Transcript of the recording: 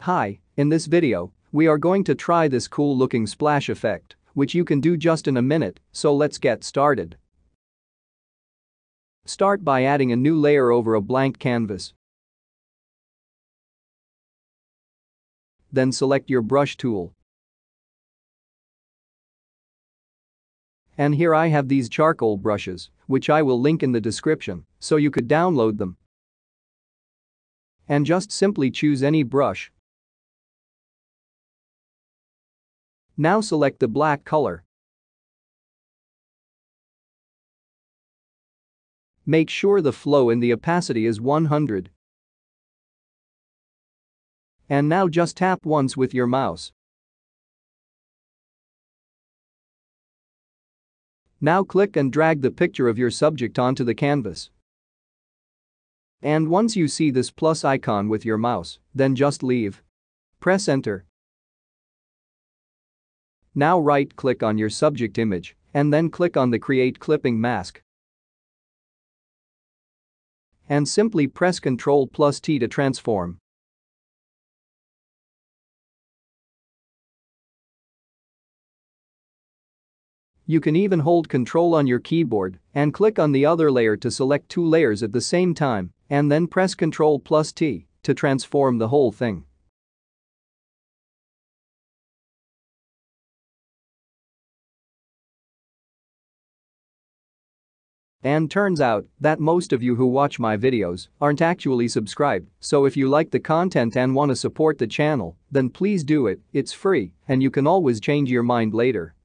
Hi, in this video, we are going to try this cool looking splash effect, which you can do just in a minute, so let's get started. Start by adding a new layer over a blank canvas. Then select your brush tool. And here I have these charcoal brushes, which I will link in the description, so you could download them. And just simply choose any brush. Now select the black color. Make sure the flow and the opacity is 100. And now just tap once with your mouse. Now click and drag the picture of your subject onto the canvas. And once you see this plus icon with your mouse, then just leave. Press enter. Now right-click on your subject image and then click on the Create Clipping Mask. And simply press Ctrl+T to transform. You can even hold Ctrl on your keyboard and click on the other layer to select two layers at the same time and then press Ctrl+T to transform the whole thing. And turns out that most of you who watch my videos aren't actually subscribed, so if you like the content and want to support the channel, then please do it, it's free and you can always change your mind later.